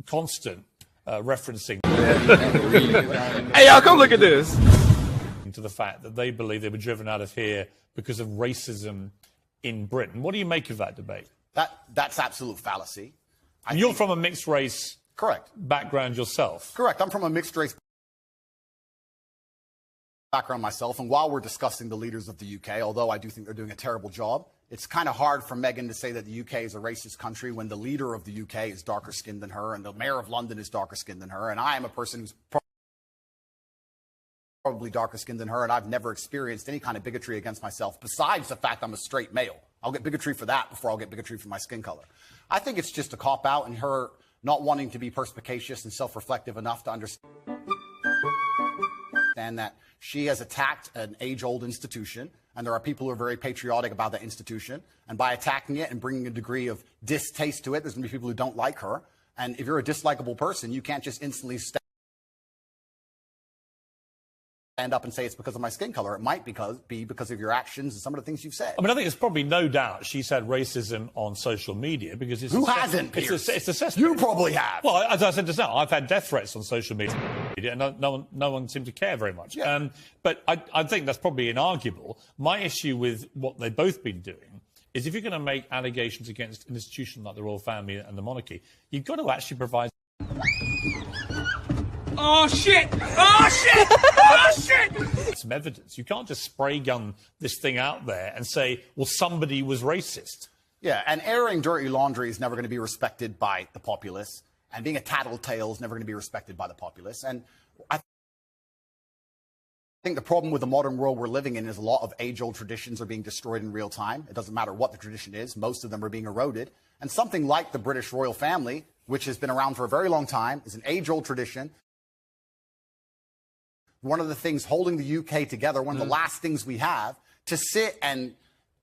constant referencing Hey, y'all, come look at this. to the fact that they believe they were driven out of here because of racism in Britain. What do you make of that debate? That's absolute fallacy. You're from a mixed race background yourself. Correct. I'm from a mixed race background myself, and while we're discussing the leaders of the UK, although I do think they're doing a terrible job, it's kind of hard for Meghan to say that the UK is a racist country when the leader of the UK is darker skinned than her and the mayor of London is darker skinned than her, and I am a person who's probably darker skinned than her, and I've never experienced any kind of bigotry against myself besides the fact I'm a straight male. I'll get bigotry for that before I'll get bigotry for my skin color. I think it's just a cop-out and her not wanting to be perspicacious and self-reflective enough to understand that she has attacked an age-old institution, and there are people who are very patriotic about that institution, and by attacking it and bringing a degree of distaste to it, there's going to be people who don't like her, and if you're a dislikable person, you can't just instantly stand up and say it's because of my skin color. It might be because of your actions and some of the things you've said. I mean, I think there's probably no doubt she's had racism on social media because it's... Who hasn't, Piers? It's assessed. You probably have. Well, as I said just now, I've had death threats on social media and no one seemed to care very much. Yeah. But I think that's probably inarguable. My issue with what they've both been doing is if you're going to make allegations against an institution like the royal family and the monarchy, you've got to actually provide... Oh, shit! Oh, shit! Oh, shit! some evidence. You can't just spray gun this thing out there and say, well, somebody was racist. Yeah, and airing dirty laundry is never going to be respected by the populace, and being a tattletale is never going to be respected by the populace. And I think the problem with the modern world we're living in is a lot of age-old traditions are being destroyed in real time. It doesn't matter what the tradition is. Most of them are being eroded. And something like the British royal family, which has been around for a very long time, is an age-old tradition. One of the things holding the UK together, one of the last things we have, to sit and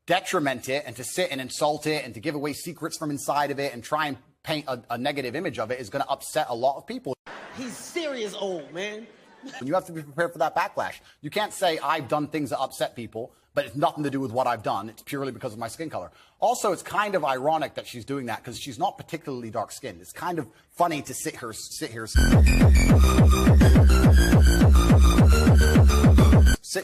detriment it and to sit and insult it and to give away secrets from inside of it and try and paint a negative image of it is going to upset a lot of people. He's serious old, man. And you have to be prepared for that backlash. You can't say I've done things that upset people, but it's nothing to do with what I've done. It's purely because of my skin color. Also, it's kind of ironic that she's doing that because she's not particularly dark-skinned. It's kind of funny to sit here.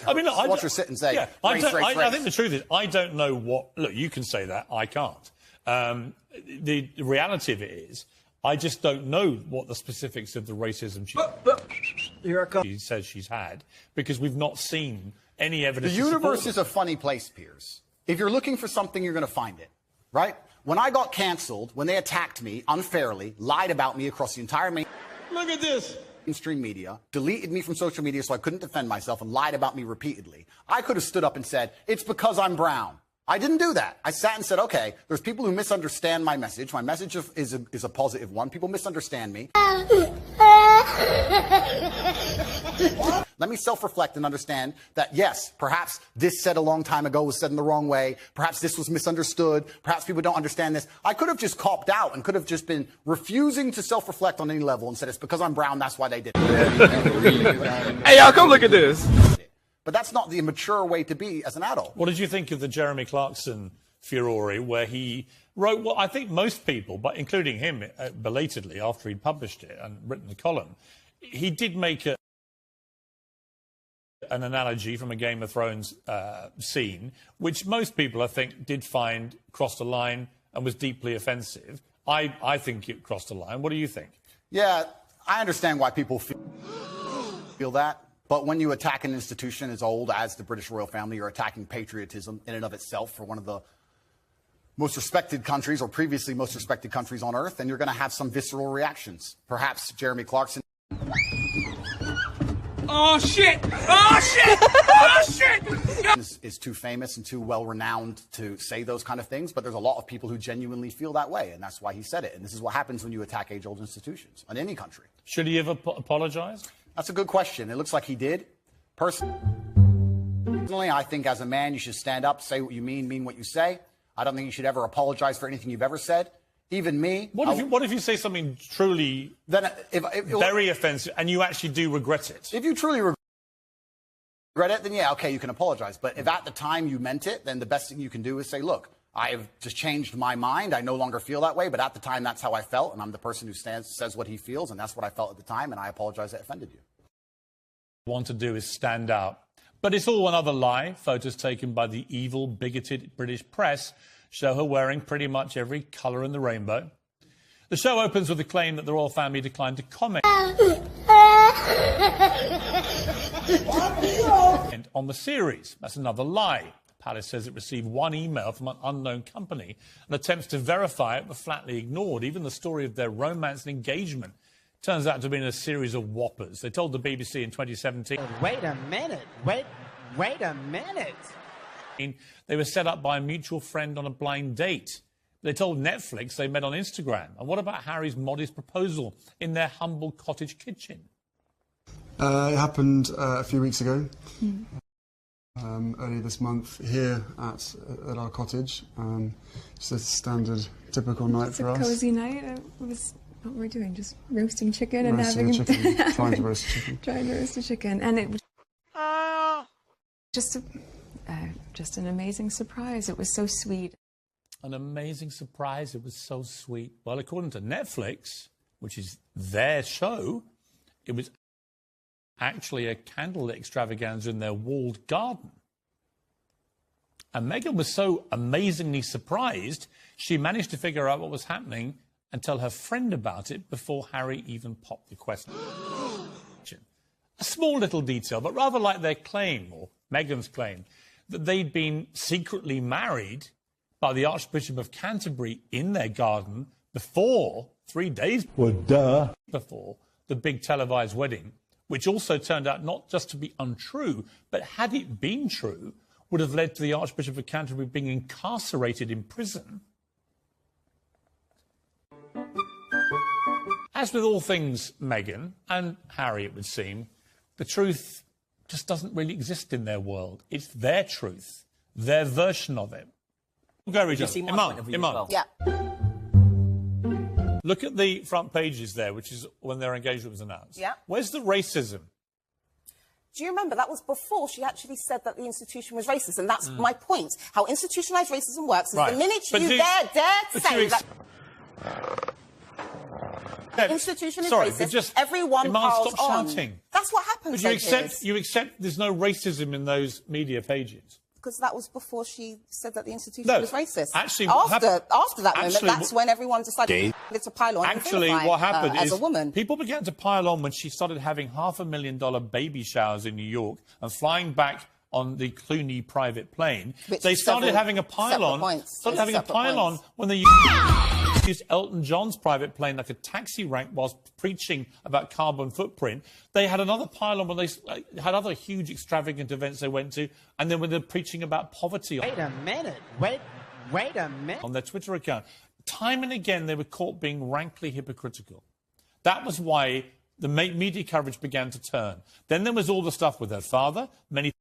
I mean, look, watch her sit and say, yeah, race. I think the truth is, I don't know what... Look, you can say that. I can't. The reality of it is, I just don't know what the specifics of the racism she says she's had, because we've not seen any evidence. The universe is a funny place, Piers. If you're looking for something, you're going to find it, right? When I got canceled, when they attacked me unfairly, lied about me across the entire Look at this. mainstream media, deleted me from social media so I couldn't defend myself, and lied about me repeatedly, I could have stood up and said, it's because I'm brown. I didn't do that. I sat and said, okay, there's people who misunderstand my message. My message is a positive one. People misunderstand me. Let me self-reflect and understand that, yes, perhaps this said a long time ago was said in the wrong way. Perhaps this was misunderstood. Perhaps people don't understand this. I could have just copped out and could have just been refusing to self-reflect on any level and said, it's because I'm brown, that's why they did it. Hey, y'all, come look at this. But that's not the mature way to be as an adult. What did you think of the Jeremy Clarkson furore, where he wrote what I think most people, but including him belatedly after he'd published it and written the column, he did make an analogy from a Game of Thrones scene, which most people, I think, did find crossed a line and was deeply offensive. I think it crossed a line. What do you think? Yeah, I understand why people feel that. But when you attack an institution as old as the British royal family, you're attacking patriotism in and of itself for one of the most respected countries, or previously most respected countries on earth, and you're going to have some visceral reactions. Perhaps Jeremy Clarkson Oh, shit! Oh, shit! Oh, shit! is too famous and too well-renowned to say those kind of things, but there's a lot of people who genuinely feel that way, and that's why he said it. And this is what happens when you attack age-old institutions in any country. Should he have apologized? That's a good question. It looks like he did. Personally, I think as a man, you should stand up, say what you mean what you say. I don't think you should ever apologize for anything you've ever said. Even me. What if you say something truly very offensive and you actually do regret it? If you truly regret it, then yeah, okay, you can apologize. But if at the time you meant it, then the best thing you can do is say, look, I've just changed my mind. I no longer feel that way, but at the time, that's how I felt, and I'm the person who says what he feels, and that's what I felt at the time, and I apologize I offended you. Want to do is stand out. But it's all another lie. Photos taken by the evil, bigoted British press show her wearing pretty much every colour in the rainbow. The show opens with the claim that the royal family declined to comment on the series. That's another lie. The palace says it received one email from an unknown company, and attempts to verify it were flatly ignored. Even the story of their romance and engagement turns out to have been a series of whoppers. They told the BBC in 2017... Wait a minute. Wait a minute. They were set up by a mutual friend on a blind date. They told Netflix they met on Instagram. And what about Harry's modest proposal in their humble cottage kitchen? It happened a few weeks ago, earlier this month, here at our cottage. Just a standard, typical night for us. It's a cosy night. What we're doing, just roasting chicken and Roasting having... a chicken. Trying to roast a chicken. Trying to roast a chicken. And it was just an amazing surprise. It was so sweet. An amazing surprise. It was so sweet. Well, according to Netflix, which is their show, it was actually a candlelit extravaganza in their walled garden. And Meghan was so amazingly surprised, she managed to figure out what was happening and tell her friend about it before Harry even popped the question. A small little detail, but rather like their claim, or Meghan's claim, that they'd been secretly married by the Archbishop of Canterbury in their garden before, 3 days before the big televised wedding, which also turned out not just to be untrue, but had it been true, would have led to the Archbishop of Canterbury being incarcerated in prison. As with all things Meghan and Harry, it would seem, the truth just doesn't really exist in their world. It's their truth, their version of it. Go, Richard. Iman. Yeah. Look at the front pages there, which is when their engagement was announced. Yeah. Where's the racism? Do you remember that was before she actually said that the institution was racist? And that's my point. How institutionalised racism works is the minute you dare to say that institution is racist, everyone piles stop on. Shouting. That's what happens. But you accept there's no racism in those media pages? Because that was before she said that the institution was racist. Actually, after that moment, that's when everyone decided to pile on. Actually, what happened as is a woman, people began to pile on when she started having $500,000 baby showers in New York and flying back on the Clooney private plane. They started having a pile-on. When they used Elton John's private plane like a taxi rank whilst preaching about carbon footprint. They had another pile-on when they had other huge extravagant events they went to, and then when they're preaching about poverty. Wait a minute. Wait a minute. On their Twitter account. Time and again, they were caught being rankly hypocritical. That was why the media coverage began to turn. Then there was all the stuff with her father. Many